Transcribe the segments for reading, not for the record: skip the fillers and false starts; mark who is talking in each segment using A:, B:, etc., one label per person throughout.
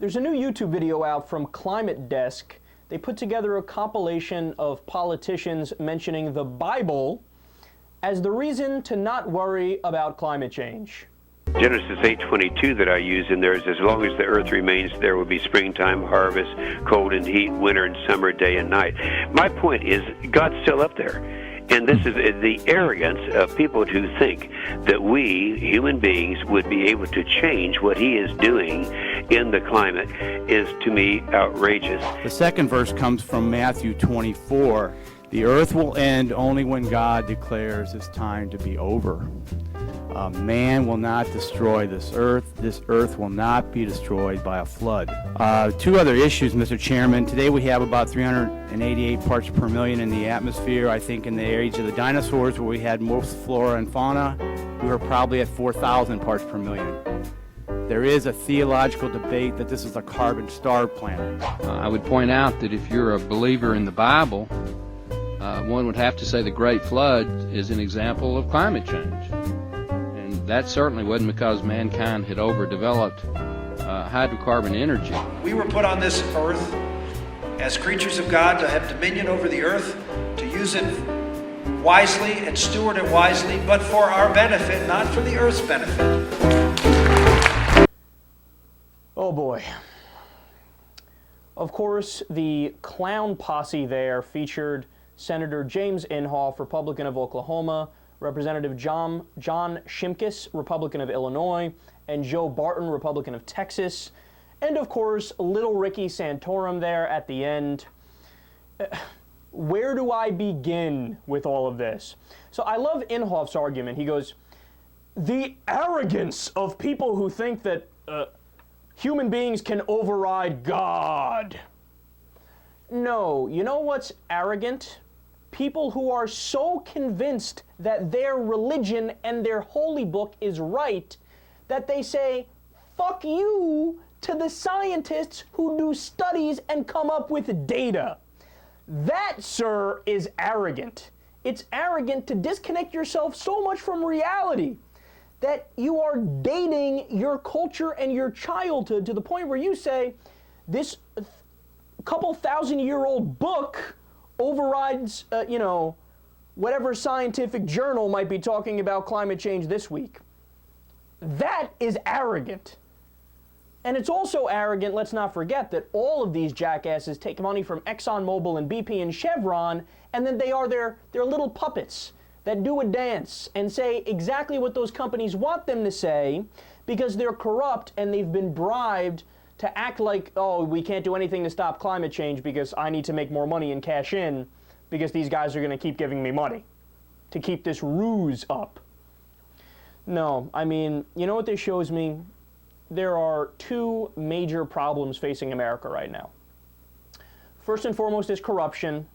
A: There's a new YouTube video out from Climate Desk. They put together a compilation of politicians mentioning the Bible as the reason to not worry about climate change.
B: Genesis 8:22 that I use in there is, as long as the earth remains, there will be springtime, harvest, cold and heat, winter and summer, day and night. My point is, God's still up there. And this is the arrogance of people who think that we, human beings, would be able to change what he is doing in the climate is, to me, outrageous.
C: The second verse comes from Matthew 24. The earth will end only when God declares it's time to be over. Man will not destroy this earth. This earth will not be destroyed by a flood. Two other issues, Mr. Chairman. Today we have about 388 parts per million in the atmosphere. I think in the age of the dinosaurs, where we had most flora and fauna, we were probably at 4,000 parts per million. There is a theological debate that this is a carbon-starved planet.
D: I would point out that if you're a believer in the Bible, one would have to say the Great Flood is an example of climate change. And that certainly wasn't because mankind had overdeveloped hydrocarbon energy.
E: We were put on this earth as creatures of God to have dominion over the earth, to use it wisely and steward it wisely, but for our benefit, not for the earth's benefit.
A: Oh boy. Of course, the clown posse there featured Senator James Inhofe, Republican of Oklahoma, Representative John Shimkus, Republican of Illinois, and Joe Barton, Republican of Texas, and of course, little Ricky Santorum there at the end. Where do I begin with all of this? So I love Inhofe's argument. He goes, the arrogance of people who think that human beings can override God. No, you know what's arrogant? People who are so convinced that their religion and their holy book is right that they say, fuck you to the scientists who do studies and come up with data. That, sir, is arrogant. It's arrogant to disconnect yourself so much from reality that you are dating your culture and your childhood to the point where you say, this couple thousand-year-old book overrides, whatever scientific journal might be talking about climate change this week. That is arrogant. And it's also arrogant, let's not forget, that all of these jackasses take money from ExxonMobil and BP and Chevron, and then they are their little puppets that do a dance and say exactly what those companies want them to say because they're corrupt and they've been bribed to act like, oh, we can't do anything to stop climate change because I need to make more money and cash in because these guys are going to keep giving me money to keep this ruse up. No, I mean, you know what this shows me? There are two major problems facing America right now. First and foremost is corruption,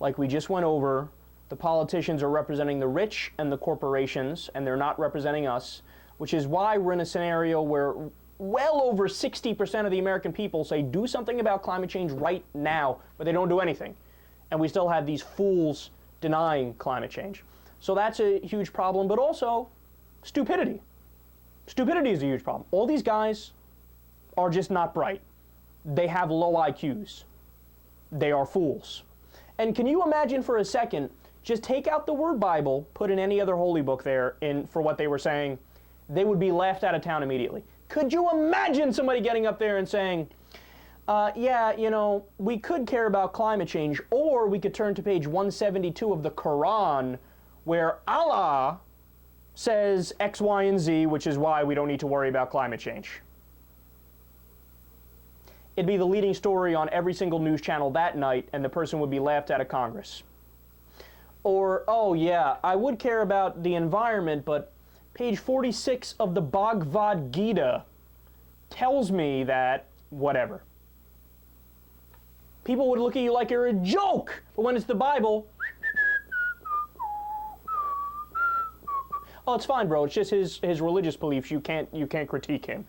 A: like we just went over. The politicians are representing the rich and the corporations, and they're not representing us, which is why we're in a scenario where well over 60% of the American people say do something about climate change right now, but they don't do anything. And we still have these fools denying climate change. So that's a huge problem, but also stupidity. Stupidity is a huge problem. All these guys are just not bright. They have low IQs. They are fools. And can you imagine for a second, just take out the word Bible, put in any other holy book there for what they were saying, they would be laughed out of town immediately. Could you imagine somebody getting up there and saying, we could care about climate change, or we could turn to page 172 of the Quran, where Allah says X, Y, and Z, which is why we don't need to worry about climate change. It'd be the leading story on every single news channel that night, and the person would be laughed out of Congress. Or, oh yeah, I would care about the environment, but page 46 of the Bhagavad Gita tells me that, whatever. People would look at you like you're a joke, but when it's the Bible, oh, it's fine, bro. It's just his religious beliefs. You can't critique him.